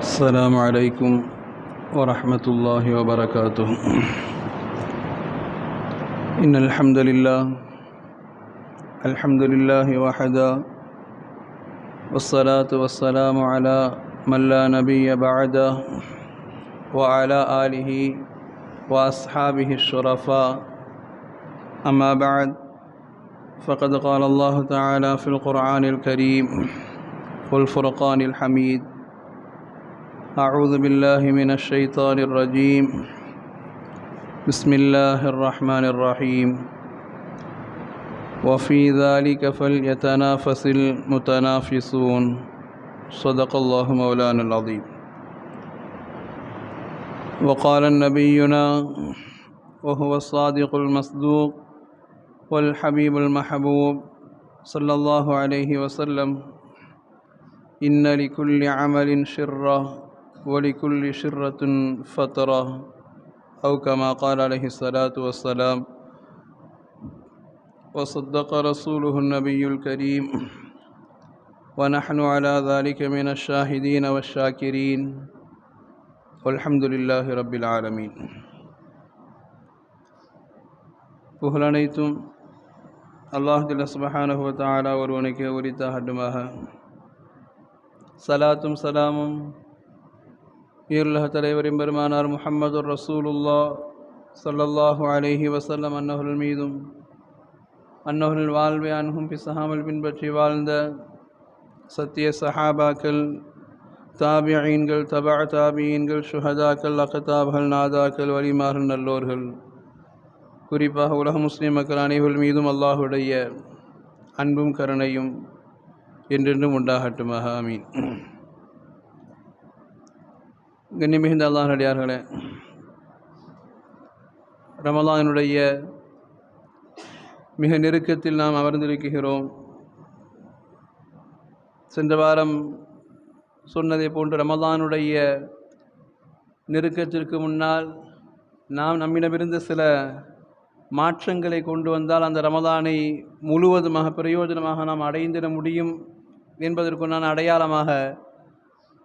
السلام عليكم ورحمة الله وبركاته. إن الحمد لله وحده، والصلاة والسلام على من لا نبي بعده، وعلى آله وأصحابه الشرفاء. أما بعد، فقد قال الله تعالى في القرآن الكريم والفرقان الحميد: أعوذ بالله من الشيطان الرجيم، بسم الله الرحمن الرحيم، وفي ذلك فليتنافس المتنافسون. صدق الله مولانا العظيم. وقال نبينا وهو الصادق المصدوق والحبيب المحبوب صلى الله عليه وسلم: إن لكل عمل شرة ولكل شرة فترة، أو كما قال عليه الصلاة والسلام. وصدق رسوله النبي الكريم، ونحن على ذلك من الشاهدين والشاكرين، والحمد لله رب العالمين. புகழனைத்தும் அல்லாஹ் ஜல்ல சுப்ஹானஹு வ தஆலா ஒருவனுக்கே உரித்தாகட்டுமாக. சலாத்தும் சலாமும் ஈருலக தலைவரின் பெருமானார் முஹம்மது ரசூலுல்லாஹ் ஸல்லல்லாஹு அலைஹி வஸல்லம் அன்னவர்கள் மீதும், அன்னவர்கள் வாழ்வை அன்ஹும் பிசஹாமல் பின்பற்றி வாழ்ந்த சத்திய சஹாபாக்கள், தாபியீன்கள், தபா தாபியீன்கள், ஷுஹதாக்கள், அக்தாப்கள், நாதாக்கள், வலிமார்கள், நல்லோர்கள், குறிப்பாக உலக முஸ்லிம் மக்கள் அனைவர்கள் மீதும் அல்லாஹுடைய அன்பும் கருணையும் என்றென்றும் உண்டாகட்டுமாக. ஆமீன். கண்ணிமிகுந்த அல்லாஹ்வுடையார்களே, ரமலானுடைய மிக நெருக்கத்தில் நாம் அமர்ந்திருக்கிறோம். சென்ற வாரம் சொன்னதை போன்று ரமலானுடைய நெருக்கத்திற்கு முன்னால் நாம் நம்மிடமிருந்து சில மாற்றங்களை கொண்டு வந்தால் அந்த ரமலானை முழுவதுமாக பிரயோஜனமாக நாம் அடைந்திட முடியும் என்பதற்குண்டான அடையாளமாக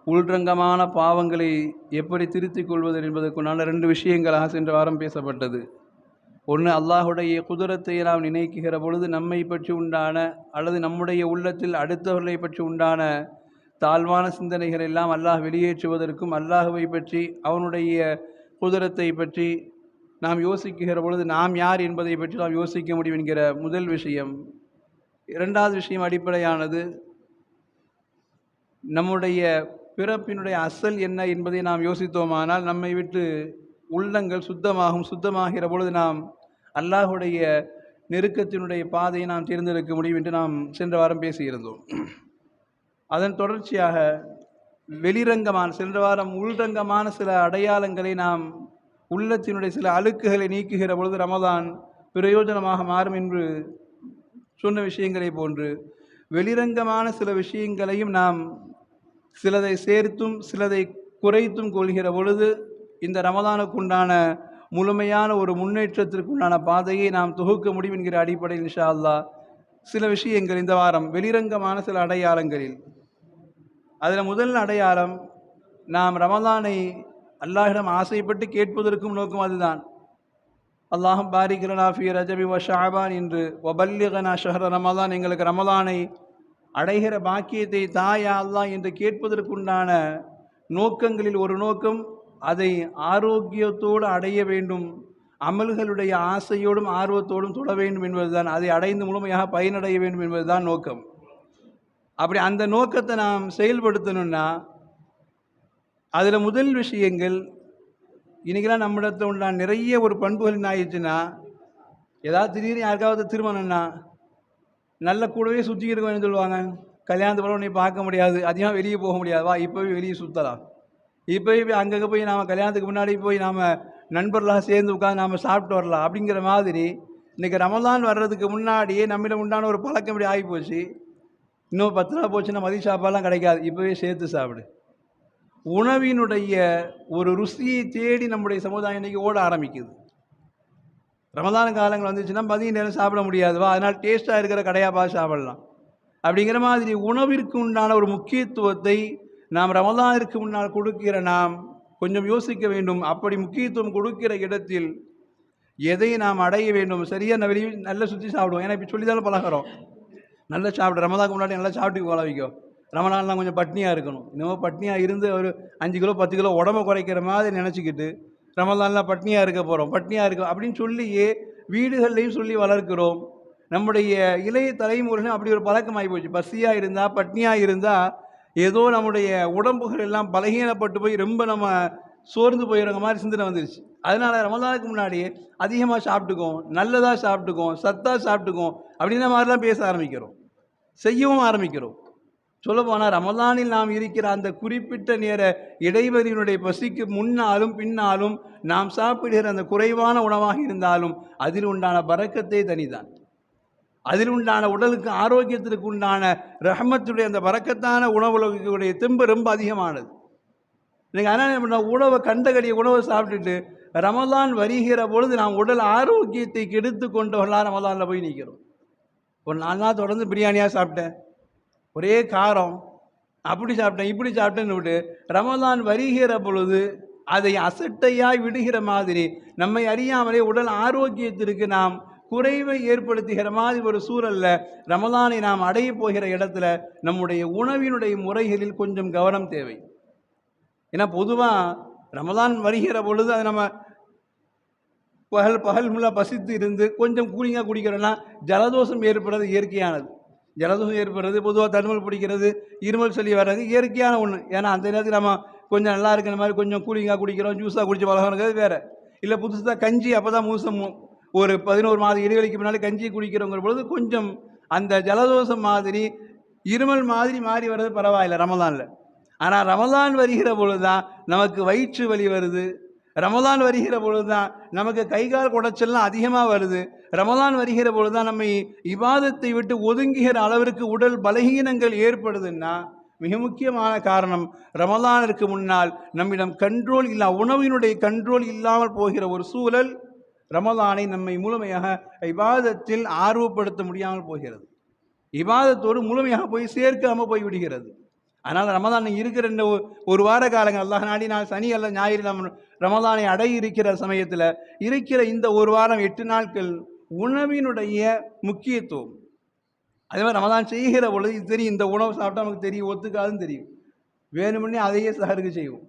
உள்ரங்கமான பாவங்களை எப்படி திருத்திக் கொள்வது என்பதற்குண்டான 2 விஷயங்களாக சென்ற வாரம் பேசப்பட்டது. ஒன்று, அல்லாஹுடைய குதிரத்தை நாம் நினைக்குகிற பொழுது நம்மை பற்றி உண்டான அல்லது நம்முடைய உள்ளத்தில் அடுத்தவர்களை பற்றி உண்டான தாழ்வான சிந்தனைகள் எல்லாம் அல்லாஹ் வெளியேற்றுவதற்கும், அல்லாஹுவை பற்றி அவனுடைய குதிரத்தை பற்றி நாம் யோசிக்குகிற பொழுது நாம் யார் என்பதை பற்றி நாம் யோசிக்க முடியும் என்கிற முதல் விஷயம். 2வது விஷயம் அடிப்படையானது, நம்முடைய பிறப்பினுடைய அசல் என்ன என்பதை நாம் யோசித்தோமானால் நம்மை விட்டு உள்ளங்கள் சுத்தமாகிற பொழுது நாம் அல்லாஹுடைய நெருக்கத்தினுடைய பாதையை நாம் தேர்ந்தெடுக்க முடியும் என்று நாம் சென்ற வாரம் பேசியிருந்தோம். அதன் தொடர்ச்சியாக சென்ற வாரம் உள்ரங்கமான சில அடையாளங்களை நாம் உள்ளத்தினுடைய சில அழுக்குகளை நீக்குகிற பொழுது ரமதான் பிரயோஜனமாக மாறும் என்று சொன்ன விஷயங்களை போன்று வெளிரங்கமான சில விஷயங்களையும் நாம் சிலதை சேர்த்தும் சிலதை குறைத்தும் கொள்கிற பொழுது இந்த ரமதானுக்குண்டான முழுமையான ஒரு முன்னேற்றத்திற்குண்டான பாதையை நாம் தொகுக்க முடியும் என்கிற அடிப்படையில் இன்ஷா அல்லாஹ் சில விஷயங்கள் இந்த வாரம் வெளிரங்கமான சில அடையாளங்களில், அதில் முதல் அடையாளம், நாம் ரமதானை அல்லாஹிடம் ஆசைப்பட்டு கேட்பதற்கும் நோக்கம் அதுதான். அல்லாஹும் பாரிக் லனா ஃபீ ரஜபி வ ஷஅபான் என்று வபல்லிகனா ஷஹ்ர ரமதான், எங்களுக்கு ரமதானை அடைகிற பாக்கியத்தை தாயா அல்லாஹ் என்று கேட்பதற்குண்டான நோக்கங்களில் ஒரு நோக்கம் அதை ஆரோக்கியத்தோடு அடைய வேண்டும், அமல்களுடைய ஆசையோடும் ஆர்வத்தோடும் தொட வேண்டும் என்பதுதான், அதை அடைந்து முழுமையாக பயனடைய வேண்டும் என்பதுதான் நோக்கம். அப்படி அந்த நோக்கத்தை நாம் செயல்படுத்தணும்னா அதில் முதல் விஷயங்கள், இன்றைக்கெல்லாம் நம்மிடத்தில் உண்டான நிறைய ஒரு பண்புகள் என்ன ஆயிடுச்சுன்னா, ஏதாவது திடீர்னு யாருக்காவது திருமணம்னா நல்ல கூடவே சுற்றிக்கிட்டு சொல்லுவாங்க. கல்யாணத்து போல உன்னை பார்க்க முடியாது, அதிகமாக வெளியே போக முடியாது, வா இப்போவே வெளியே சுற்றலாம், இப்போவே போய் அங்கங்கே போய் நாம் கல்யாணத்துக்கு முன்னாடி போய் நாம் நண்பர்களாக சேர்ந்து உட்காந்து நாம் சாப்பிட்டு வரலாம் அப்படிங்கிற மாதிரி இன்றைக்கி ரமலான் வர்றதுக்கு முன்னாடியே நம்மிடம் உண்டான ஒரு பழக்கம் இப்படி ஆகிப்போச்சு. இன்னும் 10 நாள் போச்சுன்னா மதிய சாப்பாடெலாம் கிடைக்காது, இப்போவே சேர்த்து சாப்பிடு. உணவினுடைய ஒரு ருசியை தேடி நம்முடைய சமுதாயம் இன்றைக்கி ஓட ஆரம்பிக்குது. ரமலான காலங்கள் வந்துச்சுன்னா மதிய நேரம் சாப்பிட முடியாதுவா, அதனால் டேஸ்ட்டாக இருக்கிற கடையாக பார்த்து சாப்பிடலாம். அப்படிங்கிற மாதிரி உணவிற்கு உண்டான ஒரு முக்கியத்துவத்தை நாம் ரமலானிற்கு முன்னால் கொடுக்கிற நாம் கொஞ்சம் யோசிக்க வேண்டும். அப்படி முக்கியத்துவம் கொடுக்கிற இடத்தில் எதை நாம் அடைய வேண்டும்? சரியாக வெளியே நல்லா சுற்றி சாப்பிடுவோம். ஏன்னா இப்போ சொல்லித்தாலும் பழகிறோம். நல்லா சாப்பிடு, ரமலானுக்கு முன்னாடி நல்லா சாப்பிட்டு போல வைக்கும். ரமலான்லாம் கொஞ்சம் பட்னியாக இருக்கணும். இன்னமும் பட்னியாக இருந்து ஒரு 5 கிலோ 10 கிலோ உடம்பை குறைக்கிற மாதிரி நினச்சிக்கிட்டு ரமலான்லாம் பட்னியாக இருக்க போகிறோம், பட்னியாக இருக்க அப்படின்னு சொல்லியே வீடுகள்லையும் சொல்லி வளர்க்கிறோம். நம்முடைய இளைய தலைமுறைகளும் அப்படி ஒரு பழக்கமாகி போச்சு. பசியாக இருந்தால் பட்னியாக இருந்தால் ஏதோ நம்முடைய உடம்புகள் எல்லாம் பலகீனப்பட்டு போய் ரொம்ப நம்ம சோர்ந்து போயிடுற மாதிரி சிந்தனை வந்துருச்சு. அதனால் ரமலானுக்கு முன்னாடியே அதிகமாக சாப்பிட்டுக்கோம், நல்லதாக சாப்பிட்டுக்கோம், சத்தாக சாப்பிட்டுக்கோம் அப்படின்ற மாதிரிலாம் பேச ஆரம்பிக்கிறோம், செய்யவும் ஆரம்பிக்கிறோம். சொல்லப்போனால் ரமலானில் நாம் இருக்கிற அந்த குறிப்பிட்ட நேர இடைவெளியினுடைய பசிக்கு முன்னாலும் பின்னாலும் நாம் சாப்பிடுகிற அந்த குறைவான உணவாக இருந்தாலும் அதில் உண்டான பரக்கத்தை தனிதான். அதில் உண்டான உடலுக்கு ஆரோக்கியத்திற்கு உண்டான ரஹமத்துடைய அந்த பரக்கத்தான உணவுடைய தெம்பு ரொம்ப அதிகமானது. நீங்கள் அதனால் உணவை கண்டகடிய உணவை சாப்பிட்டுட்டு ரமலான் வருகிற பொழுது நாம் உடல் ஆரோக்கியத்தை கெடுத்து கொண்டவர்களாக ரமலானில் போய் நிற்கிறோம். ஒரு 4 நாள் தொடர்ந்து பிரியாணியாக சாப்பிட்டேன், ஒரே காரம், அப்படி சாப்பிட்டேன் இப்படி சாப்பிட்டேன்னு விட்டு ரமலான் வருகிற பொழுது அதை அசட்டையாய் விடுகிற மாதிரி நம்மை அறியாமலே உடல் ஆரோக்கியத்திற்கு நாம் குறைவை ஏற்படுத்துகிற மாதிரி ஒரு சூழலில் ரமலானை நாம் அடைய போகிற இடத்துல நம்முடைய உணவினுடைய முறைகளில் கொஞ்சம் கவனம் தேவை. ஏன்னா பொதுவாக ரமலான் வருகிற பொழுது அது நம்ம பகல் முல்லாக பசித்து இருந்து கொஞ்சம் கூலிங்காக குடிக்கிறோன்னா ஜலதோஷம் ஏற்படுறது இயற்கையானது. ஜலதோஷம் ஏற்படுறது, பொதுவாக தருமல் பிடிக்கிறது, இருமல் சொல்லி வர்றது இயற்கையான ஒன்று. ஏன்னா அந்த நேரத்துக்கு நம்ம கொஞ்சம் நல்லா இருக்கிற மாதிரி கொஞ்சம் கூலிங்காக குடிக்கிறோம், ஜூஸாக குடிச்சு பழகிறது வேறு. இல்லை புதுசாக கஞ்சி அப்போ தான் ஒரு 11 மாத இடைவெளிக்கு முன்னாடி கஞ்சி குடிக்கிறோங்கிற பொழுது கொஞ்சம் அந்த ஜலதோஷம் மாதிரி இருமல் மாதிரி மாறி வர்றது பரவாயில்லை ரமலானில். ஆனால் ரமலான் வருகிற பொழுது தான் நமக்கு வயிற்று வலி வருது, ரமலான் வருகிற பொழுது தான் நமக்கு கைகால் குடைச்சல்லாம் அதிகமாக வருது, ரமலான் வருகிற பொழுது தான் நம்ம இபாதத்தை விட்டு ஒதுங்குகிற அளவிற்கு உடல் பலகீனங்கள் ஏற்படுதுன்னா மிக முக்கியமான காரணம் ரமலானிற்கு முன்னால் நம்மிடம் கண்ட்ரோல் இல்லை, உணவினுடைய கண்ட்ரோல் இல்லாமல் போகிற ஒரு சூழல் ரமலானை நம்மை முழுமையாக இபாதத்தில் ஆர்வப்படுத்த முடியாமல் போகிறது, இபாதத்தோடு முழுமையாக போய் சேர்க்காமல் போய் விடுகிறது. அதனால் ரமலான் இருக்கிற இந்த ஒரு வார காலங்கள் அல்லாஹ் நாடி நான் சனி அல்ல ஞாயிறு நம்ம ரமலானை அடைய இருக்கிற சமயத்தில் இருக்கிற இந்த ஒரு வாரம் 8 நாட்கள் உணவினுடைய முக்கியத்துவம். அதே மாதிரி ரமலான் செய்கிற பொழுது இது தெரியும், இந்த உணவு சாப்பிட்டா நமக்கு தெரியும், ஒத்துக்காதுன்னு தெரியும், வேணுமுன்னே அதையே சஹருக்கு செய்வோம்.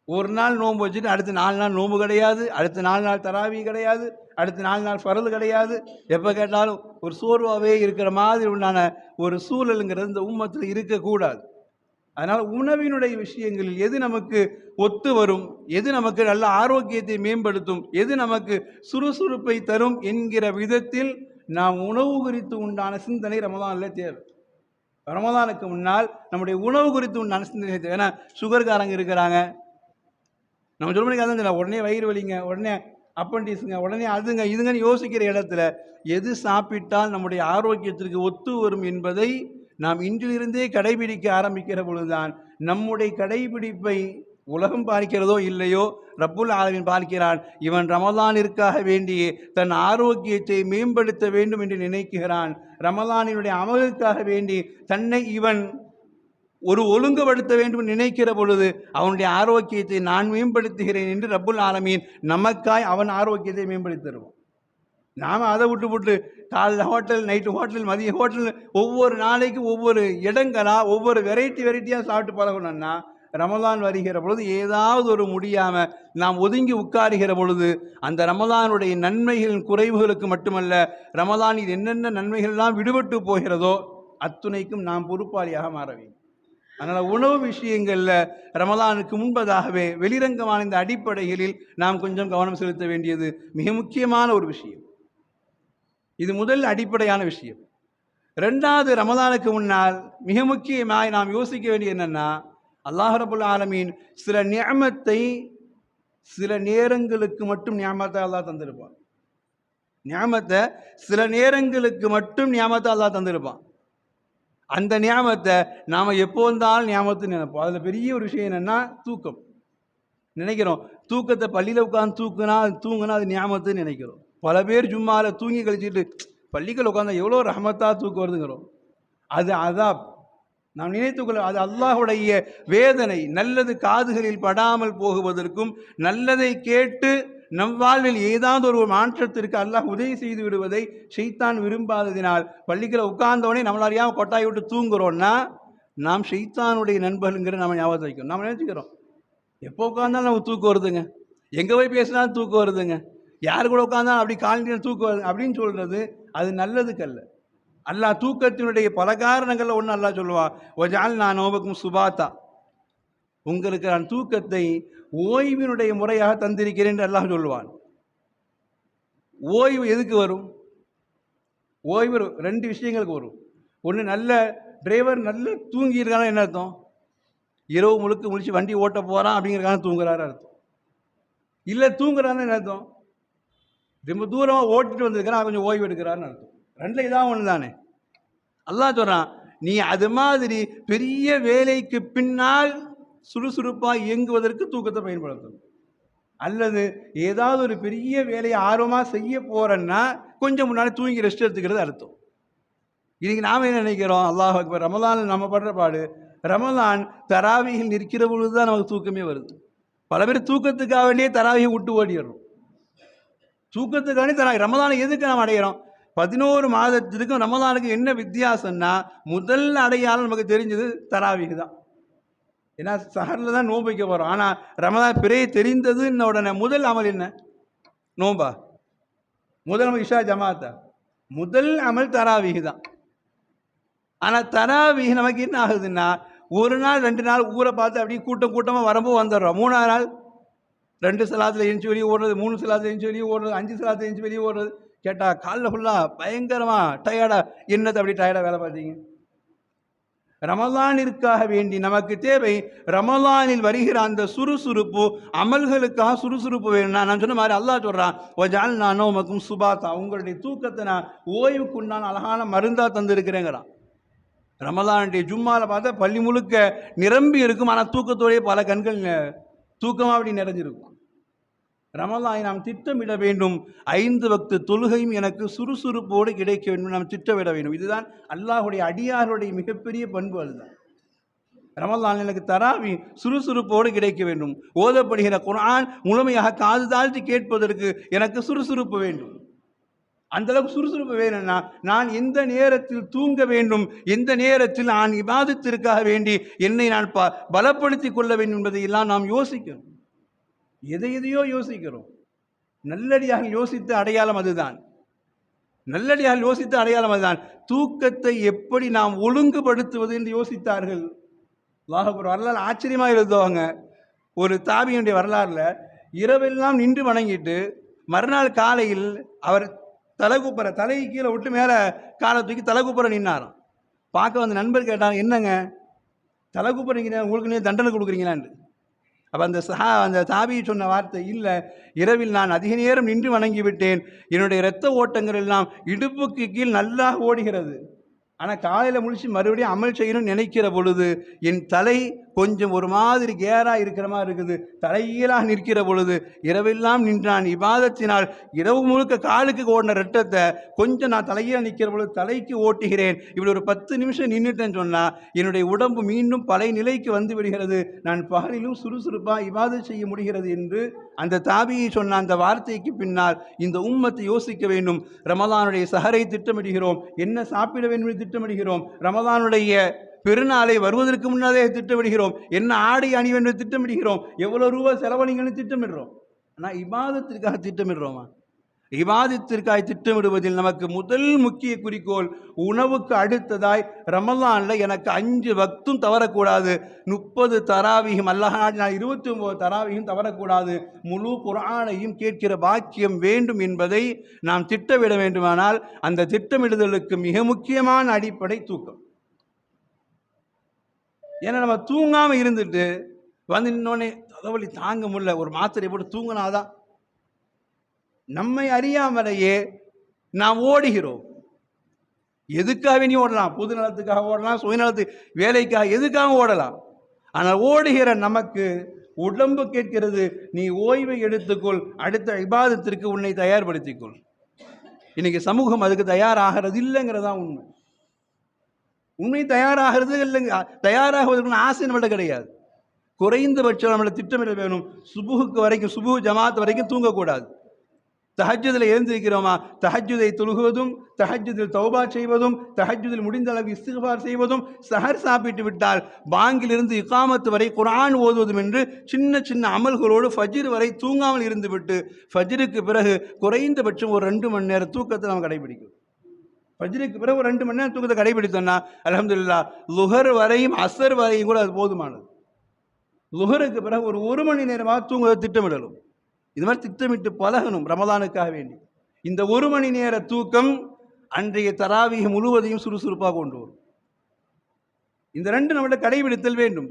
ஒரு நாள் நோன்பு வச்சுட்டு அடுத்த 4 நாள் நோன்பு கிடையாது, அடுத்த 4 நாள் தராவி கிடையாது, அடுத்த 4 நாள் ஃபரது கிடையாது. எப்போ கேட்டாலும் ஒரு சோர்வாகவே இருக்கிற மாதிரி உண்டான ஒரு சூழலுங்கிறது இந்த உம்மத்தில் இருக்கக்கூடாது. அதனால் உணவினுடைய விஷயங்களில் எது நமக்கு ஒத்து வரும், எது நமக்கு நல்ல ஆரோக்கியத்தை மேம்படுத்தும், எது நமக்கு சுறுசுறுப்பை தரும் என்கிற விதத்தில் நாம் உணவு குறித்து உண்டான சிந்தனை ரமலானில் தேவை. ரமலானுக்கு முன்னால் நம்முடைய உணவு குறித்து உண்டான சிந்தனை தேவை. ஏன்னா சுகர்காரங்க இருக்கிறாங்க, நம்ம சொல்ல முடியாது, உடனே வயிறு வலிங்க, உடனே அப்பண்டிஸுங்க, உடனே அதுங்க இதுங்கன்னு யோசிக்கிற இடத்துல எது சாப்பிட்டால் நம்முடைய ஆரோக்கியத்திற்கு ஒத்து வரும் என்பதை நாம் இன்றிலிருந்தே கடைபிடிக்க ஆரம்பிக்கிற பொழுதுதான் நம்முடைய கடைபிடிப்பை உலகம் பார்க்கிறதோ இல்லையோ ரப்புல் ஆலமீன் பார்க்கிறான். இவன் ரமலானிற்காக வேண்டிய தன் ஆரோக்கியத்தை மேம்படுத்த வேண்டும் என்று நினைக்கிறான், ரமலானினுடைய அமலுக்காக வேண்டி தன்னை இவன் ஒழுங்குபடுத்த வேண்டும் நினைக்கிற பொழுது அவனுடைய ஆரோக்கியத்தை நான் மேம்படுத்துகிறேன் என்று ரப்புல் ஆலமீன் நமக்காய் அவன் ஆரோக்கியத்தை மேம்படுத்தி தருவோம். நாம் அதை விட்டு காலைல ஹோட்டல், நைட்டு ஹோட்டல், மதிய ஹோட்டல், ஒவ்வொரு நாளைக்கு ஒவ்வொரு இடங்களாக ஒவ்வொரு வெரைட்டியாக சாப்பிட்டு பழகணும்னா ரமலான் வருகிற பொழுது ஏதாவது ஒரு முடியாமல் நாம் ஒதுங்கி உட்காருகிற பொழுது அந்த ரமலானுடைய நன்மைகளின் குறைவுகளுக்கு மட்டுமல்ல, ரமலானில் என்னென்ன நன்மைகள்லாம் விடுபட்டு போகிறதோ அத்துணைக்கும் நாம் பொறுப்பாளியாக மாற வேண்டும். அதனால் உணவு விஷயங்களில் ரமலானுக்கு முன்பதாகவே வெளிரங்கமான இந்த அடிப்படைகளில் நாம் கொஞ்சம் கவனம் செலுத்த வேண்டியது மிக முக்கியமான ஒரு விஷயம். இது முதல் அடிப்படையான விஷயம். 2வது, ரமலானுக்கு முன்னால் மிக முக்கியமாக நாம் யோசிக்க வேண்டியது என்னென்னா, அல்லாஹ் ரப்புல் ஆலமீன் சில நிஅமத்தை சில நேரங்களுக்கு மட்டும் நியாமத்தை அல்லாஹ் தந்திருப்பான். நியாமத்தை சில நேரங்களுக்கு மட்டும் நியாமத்தை அல்லாஹ் தந்திருப்பான். அந்த நியாமத்தை நாம் எப்போ வந்தாலும் நியாமத்து நினைப்போம். அதில் பெரிய ஒரு விஷயம் என்னென்னா தூக்கம். நினைக்கிறோம் தூக்கத்தை பள்ளியில் உட்காந்து தூங்குனா அது நியாமத்துன்னு நினைக்கிறோம். பல பேர் ஜும்மாவில் தூங்கி கழிச்சிட்டு பள்ளிகள் உட்காந்தா எவ்வளோ ரஹமத்தாக தூக்கம் வருதுங்கிறோம். அது அதாப். நாம் நினைத்துக்கொள்ள அது அல்லாஹுடைய வேதனை. நல்லது காதுகளில் படாமல் போகுவதற்கும் நல்லதை கேட்டு நம் வாழ்வில் ஏதாவது ஒரு மாற்றத்திற்கு அல்லாஹ் உதவி செய்து விடுவதை ஷைத்தான் விரும்பாததினால் பள்ளிகளை உட்கார்ந்தவனே நம்மள அறியாமல் கொட்டாய் விட்டு தூங்குறோம்னா நாம் ஷைத்தானுடைய நண்பர்களுங்கிற நம்ம ஞாபகத்தை வைக்கணும். நம்ம நினைச்சுக்கிறோம் எப்போ உட்காந்தாலும் நமக்கு தூக்கம் வருதுங்க, எங்கே போய் பேசினாலும் தூக்கம் வருதுங்க, யார் கூட உட்காந்தாலும் அப்படி காலையில் தூக்கம் வருது அப்படின்னு சொல்கிறது அது நல்லதுக்கல்ல. அல்லாஹ் தூக்கத்தினுடைய பல காரணங்களில் ஒன்று அல்லாஹ் சொல்லுவான், ஒஜால் நான் நோபக்கும் சுபாத்தா, உங்களுக்கு நான் தூக்கத்தை ஓய்வினுடைய முறையாக தந்திருக்கிறேன் என்று அல்லாஹ் சொல்லுவான். ஓய்வு எதுக்கு வரும்? ஓய்வு ரெண்டு விஷயங்களுக்கு வரும். ஒன்று, நல்ல டிரைவர் நல்ல தூங்கி இருக்கானா என்ன அர்த்தம்? இரவு முழுக்க முடிச்சு வண்டி ஓட்ட போகிறான் அப்படிங்கிறக்கான தூங்குறாரு அர்த்தம். இல்லை தூங்குறான்னு என்ன அர்த்தம்? ரொம்ப தூரமாக ஓட்டிட்டு வந்திருக்கிறான், கொஞ்சம் ஓய்வு எடுக்கிறான்னு அர்த்தம். ரெண்டில் இதான் ஒன்று தானே. அல்லாஹ் சொல்கிறான், நீ அது மாதிரி பெரிய வேலைக்கு பின்னால் சுறுசுறுப்பாக இயங்குவதற்கு தூக்கத்தை பயன்படுத்தணும். அல்லது ஏதாவது ஒரு பெரிய வேலையை ஆர்வமாக செய்ய போகிறேன்னா கொஞ்சம் முன்னாடி தூங்கி ரெஸ்ட் எடுத்துக்கிறது அர்த்தம். இன்றைக்கி நாம் என்ன நினைக்கிறோம்? அல்லாஹ் அக்பர், ரமலான் நம்ம படுற பாடு, ரமலான் தராவிகள் நிற்கிற பொழுது தான் நமக்கு தூக்கமே வருது. பல பேர் தூக்கத்துக்காக வேண்டியே தராவியை விட்டு ஓடிடுறோம். தூக்கத்துக்காண்டி தராவி. ரமலானை எதுக்கு நாம் அடைகிறோம்? 11 மாதத்திற்கும் ரமலானுக்கு என்ன வித்தியாசம்னா, முதல் அடையாளம் நமக்கு தெரிஞ்சது தராவிக்கு தான். ஏன்னா சஹரில் தான் நோன்பு வைக்க போகிறோம். ஆனால் ரமலான் பிறையை தெரிந்ததுன்ன உடனே முதல் அமல் என்ன? நோம்பா? முதல் அமல் இஷா ஜமாத்தா? முதல் அமல் தராவிக்கு தான். ஆனால் தராவிக நமக்கு என்ன ஆகுதுன்னா, ஒரு நாள் 2 நாள் ஊரை பார்த்து அப்படியே கூட்டம் கூட்டமாக வரும்போது வந்துடுறோம். 3ஆவது நாள் 2 சலாத்தில் எழுந்து வெளியே ஓடுறது, 3 சலாத்தில் எழுந்து வெளியே ஓடுறது, 5 சலாத்தில் எழுந்து வெளியே ஓடுறது. கேட்டால் காலில் ஃபுல்லாக பயங்கரமாக டயர்டாக, என்னத்தை அப்படி டயர்டாக வேலை பார்த்தீங்க? ரமலானிற்காக வேண்டி நமக்கு தேவை ரமலானில் வருகிற அந்த சுறுசுறுப்பு. அமல்களுக்காக சுறுசுறுப்பு வேணும்னா நான் சொன்ன மாதிரி அல்லாஹ் சொல்கிறான், ஒஜால் நானோ மக்கும் சுபாத்தா, உங்களுடைய தூக்கத்தை நான் ஓய்வுக்கு நான் அழகான மருந்தாக தந்துருக்கிறேங்கிறான். ரமலானுடைய ஜும்மாவில் பார்த்தா பள்ளி முழுக்க நிரம்பி இருக்கும், ஆனால் தூக்கத்தோடைய பல கண்கள் தூக்கமாக அப்படி நிறைஞ்சிருக்கும். ரமலானை நாம் திட்டமிட வேண்டும். 5 வக்து தொழுகையும் எனக்கு சுறுசுறுப்போடு கிடைக்க வேண்டும், நாம் திட்டமிட வேண்டும். இதுதான் அல்லாஹுடைய அடியாருடைய மிகப்பெரிய பண்பு. அதுதான் ரமலான் எனக்கு தராவி சுறுசுறுப்போடு கிடைக்க வேண்டும். ஓதப்படுகிற குர்ஆன் முழுமையாக காது தாழ்த்தி கேட்பதற்கு எனக்கு சுறுசுறுப்பு வேண்டும். அந்தளவுக்கு சுறுசுறுப்பு வேணும்னா நான் எந்த நேரத்தில் தூங்க வேண்டும், எந்த நேரத்தில் நான் இபாதத்திற்காக வேண்டி என்னை நான் பலப்படுத்தி கொள்ள வேண்டும் என்பதையெல்லாம் நாம் யோசிக்கணும். எதையோ யோசிக்கிறோம். நல்லடியாக யோசித்த அடையாளம் அதுதான். நல்லடியாக யோசித்த அடையாளம் அதுதான். தூக்கத்தை எப்படி நாம் ஒழுங்குபடுத்துவது என்று யோசித்தார்கள். அல்லாஹ் ஒரு வரலாறு ஆச்சரியமாக எழுதுவாங்க. ஒரு தாபியுடைய வரலாறுல இரவெல்லாம் நின்று வணங்கிட்டு மறுநாள் காலையில் அவர் தலைகுப்புற தலையை கீழே விட்டு மேலே காலை தூக்கி தலைகுப்புற நின்னாராம். பார்க்க வந்த நண்பர் கேட்டாங்க, என்னங்க தலைகுப்புறீங்க, உங்களுக்கு நீ தண்டனை கொடுக்குறீங்களான்னு. அப்போ அந்த தாபி சொன்ன வார்த்தை, இல்லை, இரவில் நான் அதிக நேரம் நின்று வணங்கி விட்டேன், என்னுடைய இரத்த ஓட்டங்கள் எல்லாம் இடுப்புக்கு கீழ் நல்லா ஓடுகிறது. ஆனால் காலையில் முடிச்சு மறுபடியும் அமல் செய்யணும்னு நினைக்கிற பொழுது என் தலை கொஞ்சம் ஒரு மாதிரி கேராக இருக்கிற மாதிரி இருக்குது. தலையீழாக நிற்கிற பொழுது இரவெல்லாம் நின்றான் இபாதத்தினால் இரவு முழுக்க காலுக்கு ஓடின ரத்தத்தை கொஞ்சம் நான் தலையீழ நிற்கிற பொழுது தலைக்கு ஓட்டுகிறேன். இப்படி ஒரு 10 நிமிஷம் நின்றுட்டேன்னு சொன்னால் என்னுடைய உடம்பு மீண்டும் பழைய நிலைக்கு வந்து விடுகிறது. நான் பகலிலும் சுறுசுறுப்பாக இபாதத் செய்ய முடிகிறது என்று அந்த தாபியை சொன்ன அந்த வார்த்தைக்கு பின்னால் இந்த உம்மத்தை யோசிக்க வேண்டும். ரமலானுடைய சஹரை திட்டமிடுகிறோம், என்ன சாப்பிட வேண்டும் என்று திட்டமிடுகிறோம். ரமலானுடைய பெருநாளை வருவதற்கு முன்னாலே திட்டமிடுகிறோம், என்ன ஆடை அணி வேண்டும் திட்டமிடுகிறோம், எவ்வளோ ரூபாய் செலவழிங்கன்னு திட்டமிடுறோம். ஆனால் இபாதத்திற்காக திட்டமிடுறோமா? இபாதத்திற்காக திட்டமிடுவதில் நமக்கு முதல் முக்கிய குறிக்கோள், உணவுக்கு அடுத்ததாய் ரமலானில் எனக்கு 5 வக்தும் தவறக்கூடாது, 30 தராவியும் அல்லாஹ் 29 தராவியும் தவறக்கூடாது, முழு குர்ஆனையும் கேட்கிற பாக்கியம் வேண்டும் என்பதை நாம் திட்டமிட வேண்டுமானால் அந்த திட்டமிடுதலுக்கு மிக முக்கியமான அடிப்படை தூக்கம். ஏன்னா நம்ம தூங்காமல் இருந்துட்டு வந்து இன்னொன்னே தலைவலி தாங்க முடியல, ஒரு மாத்திரை போட்டு தூங்கினாதான் நம்மை அறியாமலேயே நாம் ஓடுகிறோம். எதுக்காக நீ ஓடலாம்? பொது நலத்துக்காக ஓடலாம், சுயநலத்துக்கு, வேலைக்காக, எதுக்காக ஓடலாம். ஆனால் ஓடுகிற நமக்கு உடம்பு கேட்கிறது, நீ ஓய்வை எடுத்துக்கொள், அடுத்த இபாதத்திற்கு உன்னை தயார்படுத்திக்கொள். இன்னைக்கு சமூகம் அதுக்கு தயாராகிறது இல்லைங்கிறதா உண்மை. உண்மை தயாராகிறது இல்லைங்க, தயாராகுவதற்கு ஆசை நம்மள்ட்ட கிடையாது. குறைந்தபட்சம் நம்மளை திட்டமிட வேணும். சுபுகுக்கு வரைக்கும், சுபுகு ஜமாத் வரைக்கும் தூங்கக்கூடாது. தஹஜ்ஜுதில் எழுந்திருக்கிறோமா, தஹஜ்ஜுதை தொழுகுவதும், தஹஜ்ஜுதில் தௌபா செய்வதும், தஹஜ்ஜுதில் முடிந்த அளவு இஸ்திக்பார் செய்வதும், சஹர் சாப்பிட்டு விட்டால் பாங்கிலிருந்து இகாமத்து வரை குர்ஆன் ஓதுவதும் என்று சின்ன சின்ன அமல்களோடு ஃபஜ்ர் வரை தூங்காமல் இருந்து விட்டு ஃபஜ்ருக்கு பிறகு குறைந்தபட்சம் ஒரு 2 மணி நேரம் தூக்கத்தை நாம் கடைபிடிக்கும். ஃபஜ்ருக்கு பிறகு ஒரு 2 மணி நேரம் தூக்கத்தை கடைபிடித்தோம்னா அல்ஹம்துலில்லாஹ் லுஹர் வரையும் அஸ்ர் வரையும் கூட அது போதுமானது. லுஹருக்கு பிறகு ஒரு 1 மணி நேரமாக தூங்குவதை திட்டமிடலும். இது மாதிரி திட்டமிட்டு பழகணும் ரமலானுக்காக வேண்டி. இந்த 1 மணி நேர தூக்கம் அன்றைய தராவீஹ் முழுவதையும் சுறுசுறுப்பாக கொண்டு வரும். இந்த 2 நம்மகிட்ட கடைபிடித்தல் வேண்டும்.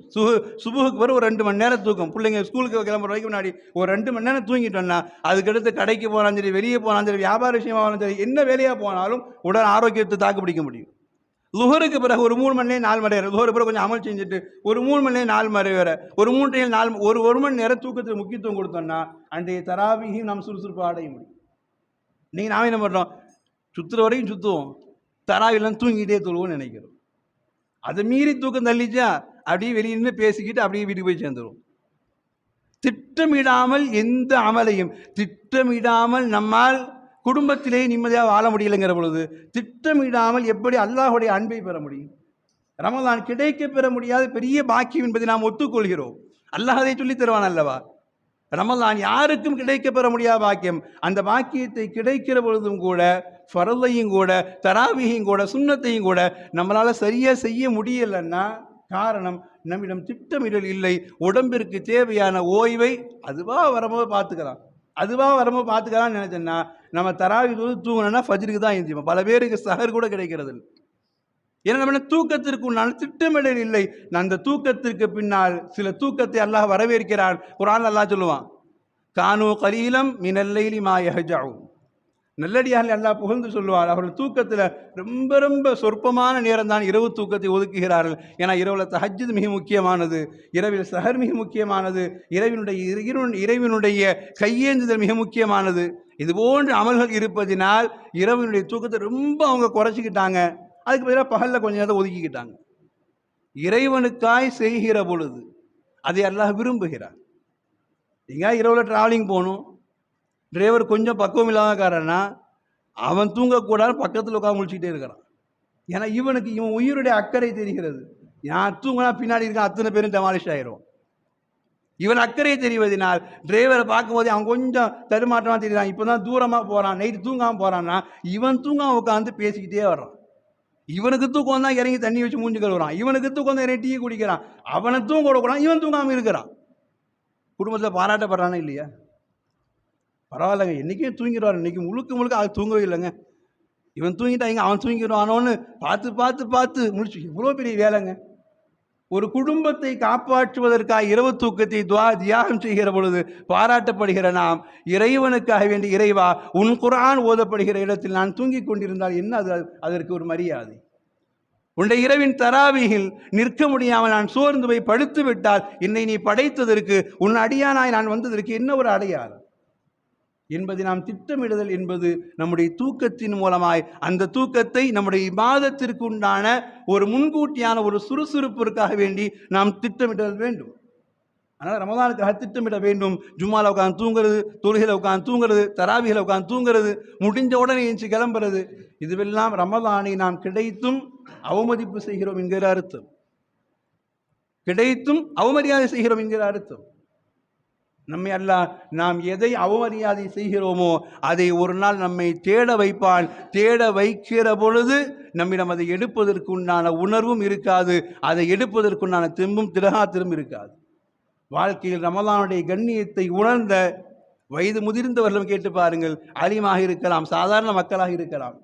சுபுகுக்கு பிறகு ஒரு 2 மணி நேரம் தூக்கம். பிள்ளைங்க ஸ்கூலுக்கு கிளம்புற வரைக்கும் முன்னாடி ஒரு 2 மணி நேரம் தூங்கிட்டோம்னா அதுக்கடுத்து கடைக்கு போனாலும் சரி, வெளியே போனாலும் சரி, வியாபார விஷயமானாலும் சரி, என்ன வேலையாக போனாலும் உடல் ஆரோக்கியத்தை தாக்கு பிடிக்க முடியும். லுஹருக்கு பிறகு ஒரு 3 மணி நேரம் 4 மணி நேரம், லுஹருக்கு பிறகு கொஞ்சம் அமல் செஞ்சுட்டு ஒரு 3 மணி நேரம் 4 மணி நேரம், ஒரு 3 4 ஒரு மணி நேரம் தூக்கத்துக்கு முக்கியத்துவம் கொடுத்தோம்னா அன்றைய தராவீஹையும் நாம் சுறுசுறுப்பாக அடைய முடியும். நீங்கள் நாம் என்ன பண்ணுறோம், சுற்றுற வரைக்கும் சுற்றுவோம், தராவிலாம் தூங்கிட்டே தொழுவோம்னு நினைக்கிறோம். அதை மீறி தூக்கம் தள்ளிச்சா அப்படியே வெளியே நின்று பேசிக்கிட்டு அப்படியே வீட்டுக்கு போய் சேர்ந்துடும். திட்டமிடாமல் எந்த அமலையும், திட்டமிடாமல் நம்மால் குடும்பத்திலே நிம்மதியாக வாழ முடியலைங்கிற பொழுது திட்டமிடாமல் எப்படி அல்லாஹுடைய அன்பை பெற முடியும்? ரமலான் கிடைக்க பெற முடியாத பெரிய பாக்கியம் என்பதை நாம் ஒத்துக்கொள்கிறோம். அல்லாஹ் அதை சொல்லித் தருவான் அல்லவா? ரமலான் யாருக்கும் கிடைக்க பெற முடியாத பாக்கியம். அந்த பாக்கியத்தை கிடைக்கிற பொழுதும் கூட ஃபர்லையும் கூட தராவீஹையும் கூட சுன்னத்தையும் கூட நம்மளால் சரியாக செய்ய முடியலைன்னா காரணம் நம்மிடம் திட்டமிடல் இல்லை. உடம்பிற்கு தேவையான ஓய்வை அதுவாக வரும்போது பார்த்துக்கலாம்னு நினைச்சேன்னா நம்ம தராவி தூங்கணும்னா ஃபஜ்ருக்கு தான் எழுந்திப்போம். பல பேருக்கு சஹர் கூட கிடைக்கிறது இல்லை. ஏன்னா நம்ம தூக்கத்திற்கு உண்டான திட்டமிடல் இல்லை. அந்த தூக்கத்திற்கு பின்னால் சில தூக்கத்தை அல்லாஹ் வரவேற்கிறான். குர்ஆன் அல்லாஹ் சொல்லுவான், கானு கலீலம் மினல் லைலி மா யஹ்ஜஊன். நல்லடியார்கள் அல்லாஹ் புகழ்ந்து சொல்லுவார், அவர்கள் தூக்கத்தில் ரொம்ப ரொம்ப சொற்பமான நேரம் தான் இரவு தூக்கத்தை ஒதுக்குகிறார்கள். ஏன்னா இரவில் தஹஜ்ஜுத் மிக முக்கியமானது, இரவில் சஹர் மிக முக்கியமானது, இறைவனுடைய கையேந்துதல் மிக முக்கியமானது. இது போன்ற அமல்கள் இருப்பதினால் இரவினுடைய தூக்கத்தை ரொம்ப அவங்க குறைச்சிக்கிட்டாங்க. அதுக்கு பதிலாக பகலில் கொஞ்சம் நேரத்தை ஒதுக்கிக்கிட்டாங்க. இறைவனுக்காய் செய்கிற பொழுது அதை அல்லாஹ் விரும்புகிறார். எங்கேயா இரவில் ட்ராவலிங் போகணும், டிரைவர் கொஞ்சம் பக்குவம் இல்லாத காரன்னா அவன் தூங்கக்கூடாது, பக்கத்தில் உட்காந்து முடிச்சுக்கிட்டே இருக்கிறான். ஏன்னா இவன் உயிருடைய அக்கறை தெரிகிறது. நான் தூங்கினா பின்னாடி இருக்கான் அத்தனை பேரும் டெமாலிஷ் ஆயிரும். இவன் அக்கறை தெரிவதனால் டிரைவரை பார்க்கும்போதே அவன் கொஞ்சம் தடுமாற்றமாக தெரியுறான். இப்போ தான் தூரமாக போகிறான், நைட்டு தூங்காமல் போகிறான்னா இவன் தூங்காமல் உட்காந்து பேசிக்கிட்டே வர்றான். இவனுக்கு தூக்கம் தான் இறங்கி தண்ணி வச்சு மூஞ்சி கழுவுறான், இவனுக்கு தூக்கம் தான் இறங்கி டீ குடிக்கிறான். அவனை தூங்க விடக்கூடாது, இவன் தூங்காமல் இருக்கிறான். குடும்பத்தில் பாராட்டப்படுறானே இல்லையா? பரவாயில்லைங்க, என்றைக்கும் தூங்கிடுவார், இன்றைக்கி முழுக்க அது தூங்கவே இல்லைங்க. இவன் தூங்கிட்டாங்க, அவன் தூங்கிடுவானோன்னு பார்த்து முடிச்சு. இவ்வளோ பெரிய வேலைங்க. ஒரு குடும்பத்தை காப்பாற்றுவதற்காக இரவு தூக்கத்தை தியாகம் செய்கிற பொழுது பாராட்டப்படுகிற நாம் இறைவனுக்காக வேண்டி, இறைவா உன் குர்ஆன் ஓதப்படுகிற இடத்தில் நான் தூங்கிக் கொண்டிருந்தால் என்ன அதற்கு ஒரு மரியாதை? உன்னுடைய இரவின் தராவீஹில் நிற்க முடியாமல் நான் சோர்ந்து போய் படுத்து விட்டால் என்னை நீ படைத்ததற்கு, உன் அடியானாய் நான் வந்ததற்கு என்ன ஒரு அடையாளம் என்பதை நாம் திட்டமிடுதல் என்பது நம்முடைய தூக்கத்தின் மூலமாய் அந்த தூக்கத்தை நம்முடைய இபாதத்திற்கு உண்டான ஒரு முன்கூட்டியான ஒரு சுறுசுறுப்பிற்காக வேண்டி நாம் திட்டமிடல் வேண்டும். அதனால் ரமலானுக்காக திட்டமிட வேண்டும். ஜும்மாவில் உட்காந்து தூங்குறது, தொழுகையில் உட்காந்து தூங்குறது, தராவிகளை உட்காந்து தூங்குறது, முடிஞ்ச உடனே எழுந்து கிளம்புறது, இதுவெல்லாம் ரமலானை நாம் கிடைத்தும் அவமதிப்பு செய்கிறோம் என்கிற அர்த்தம். கிடைத்தும் அவமரியாதை செய்கிறோம் என்கிற அர்த்தம். நம்மை அல்லாஹ் நாம் எதை அவமரியாதை செய்கிறோமோ அதை ஒரு நாள் நம்மை தேட வைப்பான். தேட வைக்கிற பொழுது நம்மிடம் அதை எடுப்பதற்கு உண்டான உணர்வும் இருக்காது, அதை எடுப்பதற்குண்டான தெம்பும் திலகாத்திலும் இருக்காது. வாழ்க்கையில் ரமலானுடைய கண்ணியத்தை உணர்ந்த வயது முதிர்ந்தவர்களும் கேட்டு பாருங்கள். அலிமாக இருக்கலாம், சாதாரண மக்களாக இருக்கலாம்.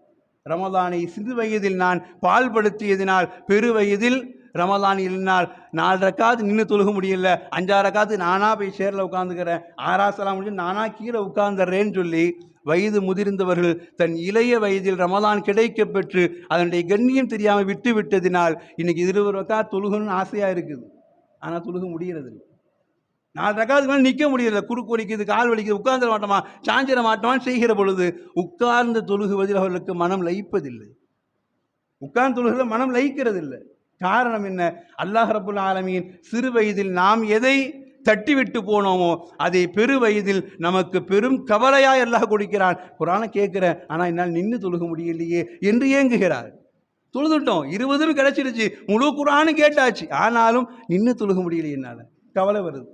ரமலானை சிறு வயதில் நான் பால்படுத்தியதினால் பெரு வயதில் ரமலானில் 4 ரக்காத்து நின்று தொழுக முடியல, 5 ரக்காத்து நானாக போய் சேரில் உட்காந்துக்கிறேன், 6 முடிஞ்சு நானாக கீழே உட்கார்ந்துறேன்னு சொல்லி வயது முதிர்ந்தவர்கள் தன் இளைய வயதில் ரமலான் கிடைக்க பெற்று அதனுடைய கண்ணியம் தெரியாமல் விட்டு விட்டதினால் இன்னைக்கு 20 ரக்காத்து தொழுகணும்னு ஆசையாக இருக்குது, ஆனால் தொழுக முடிகிறது. 4 ரக்காத்துக்கு மேலே நிற்க முடியல, குறுக்கு வலிக்குது, கால் வலிக்குது, உட்கார்ந்துட மாட்டோமா, சாஞ்சிட மாட்டோமான்னு செய்கிற பொழுது உட்கார்ந்து தொழுகுவதில் அவர்களுக்கு மனம் லயிப்பதில்லை. உட்கார்ந்து தொழுகிற மனம் லயிக்கிறது இல்லை. காரணம் என்ன? அல்லாஹ் ரப்புல் ஆலமீன் சிறு வயதில் நாம் எதை தட்டிவிட்டு போனோமோ அதை பெரு வயதில் நமக்கு பெரும் கவலையாய் அல்லாஹ் கொடுக்கிறான். குர்ஆனை கேட்கிற, ஆனால் என்னால் நின்று தொழுக முடியலையே என்று ஏங்குகிறார். தொழுதுட்டோம், 20 கிடைச்சிருச்சு, முழு குர்ஆனும் கேட்டாச்சு, ஆனாலும் நின்று தொழுக முடியலையே, என்னால் கவலை வருது.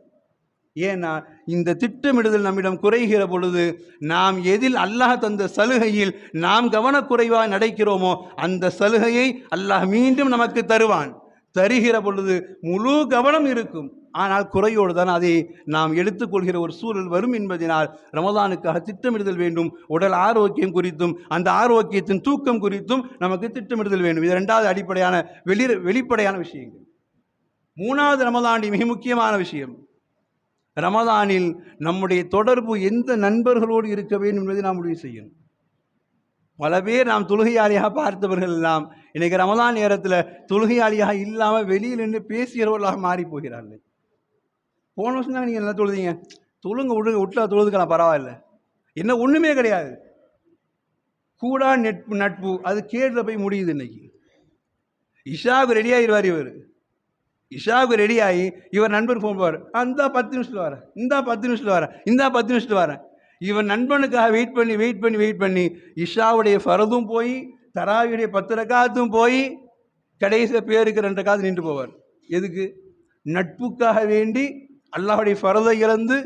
ஏன்னா இந்த திட்டமிடுதல் நம்மிடம் குறைகிற பொழுது நாம் எதில் அல்லாஹ் தந்த சலுகையில் நாம் கவனக்குறைவாக நடக்கிறோமோ அந்த சலுகையை அல்லாஹ் மீண்டும் நமக்கு தருவான். தருகிற பொழுது முழு கவனம் இருக்கும், ஆனால் குறையோடு தான் அதை நாம் எடுத்துக்கொள்கிற ஒரு சூழல் வரும் என்பதனால் ரமதானுக்காக திட்டமிடுதல் வேண்டும். உடல் ஆரோக்கியம் குறித்தும் அந்த ஆரோக்கியத்தின் தூக்கம் குறித்தும் நமக்கு திட்டமிடுதல் வேண்டும். இது 2வது அடிப்படையான வெளிப்படையான விஷயங்கள். 3வது ரமதானின் மிக முக்கியமான விஷயம், ரமதானில் நம்முடைய தொடர்பு எந்த நண்பர்களோடு இருக்க வேண்டும் என்பதை நாம் முடிவு செய்யணும். பல பேர் நாம் தொழுகையாளியாக பார்த்தவர்கள் எல்லாம் இன்றைக்கு ரமதான் நேரத்தில் தொழுகையாளியாக இல்லாமல் வெளியில் நின்று பேசுகிறவர்களாக மாறி போகிறார்கள். போன வருஷம் தான் நீங்கள் நல்லா தொழுதீங்க, தொழுங்க விட்டுல தொழுதுக்கலாம், பரவாயில்ல, என்ன ஒன்றுமே கிடையாது. கூடா நட்பு அது கேட்டில் போய் முடியுது. இன்னைக்கு இஷாவுக்கு ரெடி ஆகிடுவார் இவர், இஷாவுக்கு ரெடி ஆகி இவர் நண்பர் ஃபோன் போவார், இந்த 10 நிமிஷத்தில் வரேன், இந்த 10 நிமிஷத்தில் வரேன், இந்த 10 நிமிஷத்தில் வரேன். இவன் நண்பனுக்காக வெயிட் பண்ணி இஷாவுடைய ஃபரதும் போய் தராவியுடைய 10 ரக்காத்தும் போய் கடைசியில் பேருக்கு 2 ரக்காத்து நின்று போவார். எதுக்கு? நட்புக்காக வேண்டி அல்லாஹுடைய ஃபரதை இழந்து,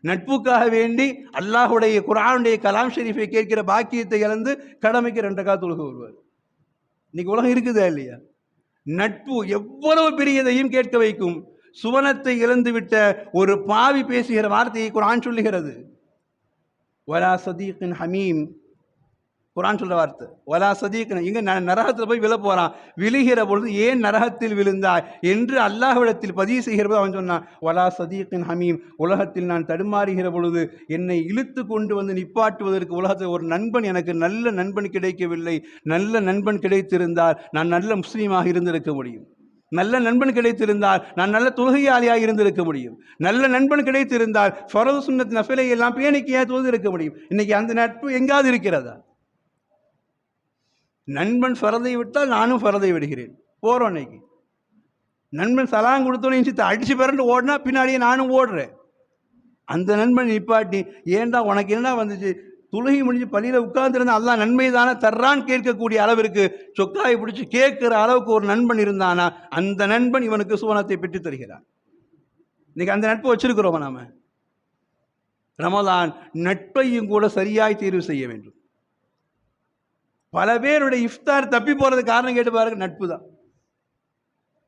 நட்புக்காக வேண்டி அல்லாஹுடைய குர்ஆனுடைய கலாம் ஷரீஃபை கேட்கிற பாக்கியத்தை இழந்து கடமைக்கு 2 ரக்காத்து தொழுக வருவார். இன்னைக்கு உலகம் இருக்குதா இல்லையா? நட்பு எவ்வளவு பெரியதையும் கேட்க வைக்கும். சுவனத்தை இழந்துவிட்ட ஒரு பாவி பேசுகிற வார்த்தையை குர்ஆன் சொல்லுகிறது. வலா சதீக்கின் ஹமீம், குர்ஆன் சொல்ற வார்த்தை வலா சதீக்கின். இங்கே நரகத்தில் போய் விழ போகிறான், விழுகிற பொழுது ஏன் நரகத்தில் விழுந்தாய் என்று அல்லாஹ்விடத்தில் பதிவு செய்கிற போது அவன் சொன்னான், வலா சதீக்கின் ஹமீம், உலகத்தில் நான் தடுமாறுகிற பொழுது என்னை இழுத்து கொண்டு வந்து நிப்பாட்டுவதற்கு உலகத்தில் ஒரு நண்பன், எனக்கு நல்ல நண்பன் கிடைக்கவில்லை. நல்ல நண்பன் கிடைத்திருந்தால் நான் நல்ல முஸ்லீமாக இருந்திருக்க முடியும். நல்ல நண்பன் கிடைத்திருந்தால் நான் நல்ல தொழுகையாளியாக இருந்திருக்க முடியும். நல்ல நண்பன் கிடைத்திருந்தால் ஃபரது சுன்னத் நஃபிலை எல்லாம் பேணிக்கையாக தொழுது இருக்க முடியும். இன்னைக்கு அந்த நட்பு எங்காவது இருக்கிறதா? நண்பன் ஃபரதை விட்டால் நானும் ஃபரதை விடுகிறேன், போகிறோம். இன்னைக்கு நண்பன் சலாம் கொடுத்தோன்னு அடிச்சு பிறண்டு ஓடினா பின்னாடியே நானும் ஓடுறேன். அந்த நண்பன் நிப்பாட்டி, ஏன்டா உனக்கு என்ன வந்துச்சு, தொழுகை முடிஞ்சு பள்ளியில் உட்கார்ந்துருந்தா அல்லாஹ் நன்மை தானே தர்றான்னு கேட்கக்கூடிய அளவிற்கு சொக்காயை பிடிச்சி கேட்கிற அளவுக்கு ஒரு நண்பன் இருந்தானா அந்த நண்பன் இவனுக்கு சுவனத்தை பெற்று தருகிறான். இன்னைக்கு அந்த நட்பை வச்சிருக்கிறோமா நாம? ரமலான் நட்பையும் கூட சரியாய் தேர்வு செய்ய வேண்டும். பல பேருடைய இஃப்தார் தப்பி போறதுக்கு காரணம் கேட்டு பாருங்க, நட்பு தான்.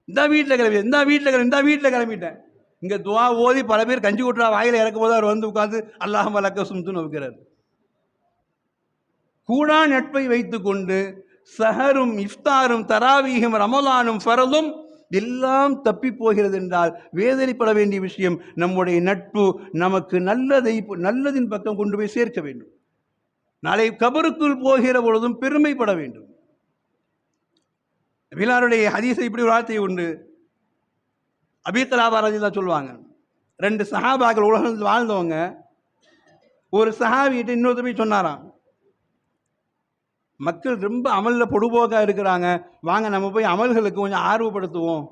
இந்த வீட்டில் கிளம்பிட்டேன், இங்க துவா ஓதி பல பேர் கஞ்சி கொட்டுறா வாயில இறக்கும் போது அவர் வந்து உட்கார்ந்து அல்லாஹ் மலக்க சும்துன்னு வைக்கிறார். கூடா நட்பை வைத்துக் கொண்டு சஹரும் இஃப்தாரும் தராவீகம் ரமலானும் ஃபரதும் எல்லாம் தப்பி போகிறது என்றால் வேதனைப்பட வேண்டிய விஷயம். நம்முடைய நட்பு நமக்கு நல்லதின் பக்கம் கொண்டு போய் சேர்க்க வேண்டும். நாளை கபருக்குள் போகிற பொழுதும் பெருமைப்பட வேண்டும். நபிகளாருடைய ஹதீஸை இப்படி ஒரு வார்த்தை உண்டு. அபீ கலாபா ரலியல்லாஹு சொல்லுவாங்க, 2 சஹாபாக்கள் உலகத்தில் வாழ்ந்தவங்க, ஒரு சஹாபிகிட்ட இன்னொருத்தர் போய் சொன்னாராம், மக்கள் ரொம்ப அமலில் பொடுபோக்காக இருக்கிறாங்க, வாங்க நம்ம போய் அமல்களுக்கு கொஞ்சம் ஆர்வப்படுத்துவோம்,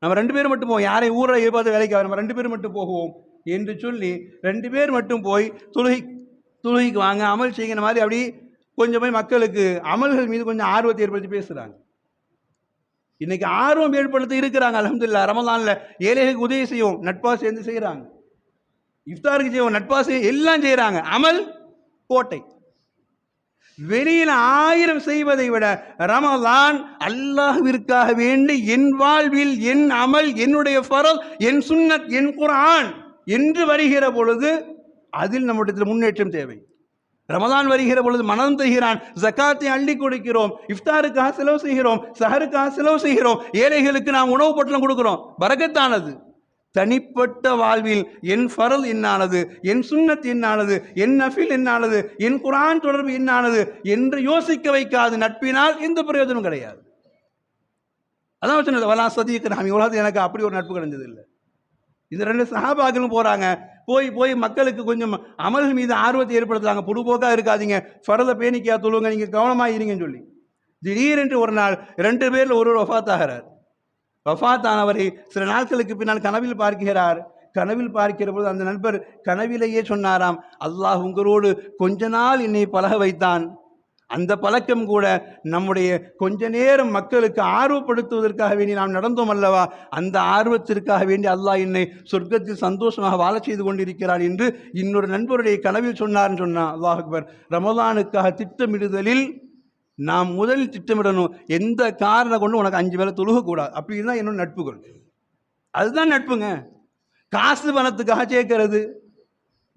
நம்ம 2 பேர் மட்டும் போவோம், யாரையும் ஊரில் எதிர்பார்த்து வேலைக்கு நம்ம 2 பேர் மட்டும் போகுவோம் என்று சொல்லி 2 பேர் மட்டும் போய் தொழுகைக்கு வாங்க, அமல் செய்கிற மாதிரி அப்படி கொஞ்சம் போய் மக்களுக்கு அமல்கள் மீது கொஞ்சம் ஆர்வத்தை ஏற்படுத்தி பேசுகிறாங்க. இன்னைக்கு ஆர்வம் ஏற்படுத்தி இருக்கிறாங்க. அல்ஹம்துலில்லாஹ் ரமலான்ல ஏழைகளுக்கு உதவி செய்வோம், நட்பா சேர்ந்து செய்கிறாங்க. இஃப்தாருக்கு செய்வோம், நட்பா செய்ய எல்லாம் செய்கிறாங்க. அமல் கோட்டை. வெளியில் 1000 செய்வதை விட ரமலான் அல்லாஹ்விற்காக வேண்டி என் வாழ்வில் என் அமல், என்னுடைய ஃபரல், என் சுன்னத், என் குர்ஆன் என்று வருகிற பொழுது அதில் நம்முடைய முன்னேற்றம் தேவை. ரமலான் வருகிற பொழுது மனம் தருகிறான், ஜக்காத்தை அள்ளி கொடுக்கிறோம், இஃப்தாருக்காக செலவு செய்கிறோம், சஹருக்காக செலவு செய்கிறோம், ஏழைகளுக்கு நாம் உணவு பொட்டலம் கொடுக்கிறோம், பரக்கத்தானது. தனிப்பட்ட வாழ்வில் என் ஃபரல் என்னானது, என் சுன்னத் என்னானது, என் நஃபில் என்னானது, என் குர்ஆன் தொடர்பு என்னானது என்று யோசிக்க வைக்காது நட்பினால் எந்த பிரயோஜனம் கிடையாது. அதான் சொன்னது, வலா சதீக் ஹமீம், உலகத்தில் எனக்கு அப்படி ஒரு நட்பு கிடைச்சது இல்லை. இந்த 2 சஹாபாக்களும் போகிறாங்க, போய் மக்களுக்கு கொஞ்சம் அமல்கள் மீது ஆர்வத்தை ஏற்படுத்துறாங்க. பொடுபோக்காக இருக்காதீங்க, ஃபரத பேணிக்கையா தொழுவுங்க, நீங்கள் கவனமாக இருங்கன்னு சொல்லி திடீரென்று ஒரு நாள் 2 பேரில் ஒருவர் வஃபாத் ஆகிறார். வஃபாத் ஆனவரை சில நாட்களுக்கு பின்னால் கனவில் பார்க்கிறார். கனவில் பார்க்கிற போது அந்த நண்பர் கனவிலேயே சொன்னாராம், அல்லாஹ் உங்களோடு கொஞ்ச நாள் என்னை பழக வைத்தான். அந்த பழக்கம் கூட நம்முடைய கொஞ்ச நேரம் மக்களுக்கு ஆர்வப்படுத்துவதற்காக வேண்டி நாம் நடந்தோம் அல்லவா, அந்த ஆர்வத்திற்காக வேண்டி அல்லாஹ் என்னை சொர்க்கத்தில் சந்தோஷமாக வாழ செய்து கொண்டிருக்கிறார் என்று இன்னொரு நண்பருடைய கனவில் சொன்னார்னு சொன்னான். அல்லாஹ் அக்பர். ரமலானுக்காக திட்டமிடுதலில் நாம் முதலில் திட்டமிடணும், எந்த காரணம் கொண்டு உனக்கு 5 வேளை தொழுகக்கூடாது, அப்படி இருந்தால் என்னோட நட்புகள். அதுதான் நட்புங்க. காசு பணத்துக்காக சேர்க்கிறது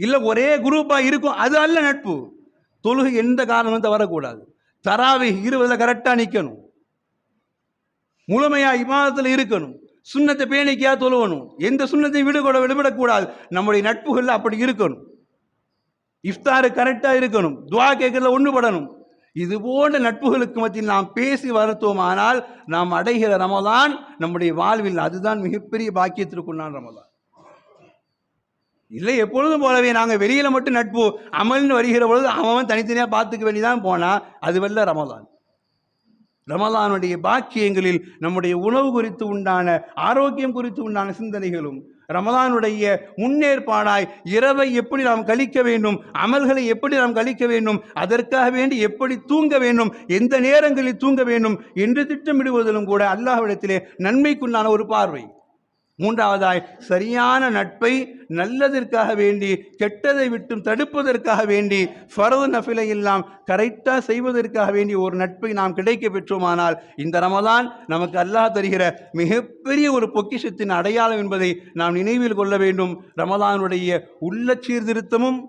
இல்லை, ஒரே குரூப்பாக இருக்கும், அது அல்ல நட்பு. தொழுகை எந்த காரணமும் தவறக்கூடாது. தராவி 20 கரெக்டாக நிற்கணும், முழுமையாக இபாதத்தில் இருக்கணும், சுண்ணத்தை பேணிக்கையாக தொழுவணும், எந்த சுண்ணத்தையும் விடுபடக்கூடாது. நம்முடைய நட்புகள் அப்படி இருக்கணும். இஃப்தாரு கரெக்டாக இருக்கணும், துவா கேட்கறதுல ஒன்றுபடணும். இது போன்ற நட்புகளுக்கு மத்தியில் நாம் பேசி வருத்தோமானால் நாம் அடைகிற ரமலான் நம்முடைய வாழ்வில் அதுதான் மிகப்பெரிய பாக்கியத்திற்குண்டான ரமலான். இல்லை எப்பொழுதும் போலவே நாங்கள் வெளியில் மட்டும் நட்பு அமல்னு வருகிற பொழுது அவன் தனித்தனியாக பார்த்துக்க வேண்டிதான் போனால் அது வல்ல ரமலான். ரமலானுடைய பாக்கியங்களில் நம்முடைய உணவு குறித்து உண்டான, ஆரோக்கியம் குறித்து உண்டான சிந்தனைகளும், ரமலானுடைய முன்னேற்பாடாய் இரவை எப்படி நாம் கழிக்க வேண்டும், அமல்களை எப்படி நாம் கழிக்க வேண்டும், அதற்காக வேண்டி எப்படி தூங்க வேண்டும், எந்த நேரங்களில் தூங்க வேண்டும் என்று திட்டமிடுவதிலும் கூட அல்லாஹ்விடத்திலே நன்மைக்குண்டான ஒரு பார்வை. மூன்றாவதாய் சரியான நட்பை நல்லதற்காக வேண்டி, கெட்டதை விட்டும் தடுப்பதற்காக வேண்டி, ஃபர்து நஃபிலை எல்லாம் கரெக்டாக செய்வதற்காக வேண்டி ஒரு நட்பை நாம் கிடைக்க பெற்றோமானால் இந்த ரமலான் நமக்கு அல்லாஹ் தருகிற மிகப்பெரிய ஒரு பொக்கிஷத்தின் அடையாளம் என்பதை நாம் நினைவில் கொள்ள வேண்டும். ரமலானுடைய உள்ள சீர்திருத்தமும்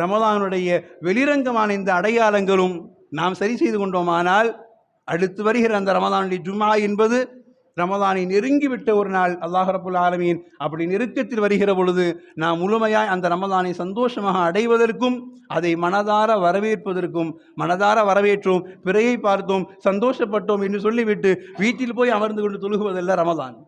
ரமலானுடைய வெளிரங்கமான இந்த அடையாளங்களும் நாம் சரி செய்து கொண்டோமானால் அடுத்து வருகிற அந்த ரமலானுடைய ஜும்ஆ என்பது ரமலானை நெருங்கிவிட்ட ஒரு நாள். அல்லாஹ் ரப்புல் ஆலமீன் அப்படி நெருக்கத்தில் வருகிற பொழுது நாம் முழுமையாய் அந்த ரமலானை சந்தோஷமாக அடைவதற்கும், அதை மனதார வரவேற்பதற்கும், மனதார வரவேற்றோம், பிறையை பார்த்தோம், சந்தோஷப்பட்டோம் என்று சொல்லிவிட்டு வீட்டில் போய் அமர்ந்து கொண்டு தொழுகுவதல்ல ரமலான்.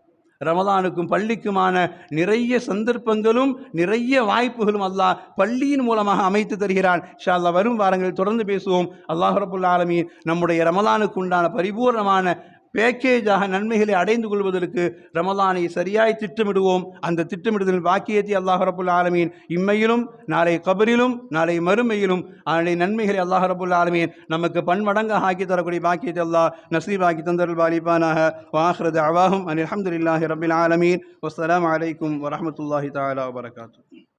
ரமலானுக்கும் பள்ளிக்குமான நிறைய சந்தர்ப்பங்களும் நிறைய வாய்ப்புகளும் அல்லாஹ் பள்ளியின் மூலமாக அமைத்து தருகிறான். இன்ஷா அல்லாஹ் வரும் வாரங்களில் தொடர்ந்து பேசுவோம். அல்லாஹ் ரப்புல் ஆலமீன் நம்முடைய ரமலானுக்கு உண்டான பரிபூர்ணமான பேக்கேஜாக நன்மைகளை அடைந்து கொள்வதற்கு ரமலானை சரியாய் திட்டமிடுவோம். அந்த திட்டமிடுதல் பாக்கியத்தை அல்லாஹ் ரப்புல் ஆலமீன் இம்மையிலும் நாளை கபரிலும் நாளை மறுமையிலும் அதனுடைய நன்மைகளை அல்லாஹ் ரப்புல் ஆலமீன் நமக்கு பன்மடங்காக ஆக்கி தரக்கூடிய பாக்கியத்தை அல்லாஹ் நசீபாக்கி தந்தருள் பாலிபானாக. வாஹ்ரது அவாஹும் அல்ஹம்துலில்லாஹி ரப்பில் ஆலமீன். வஸ்ஸலாமு அலைக்கும் வரஹ்மத்துல்லாஹி தஆலா வபரகாத்துஹு.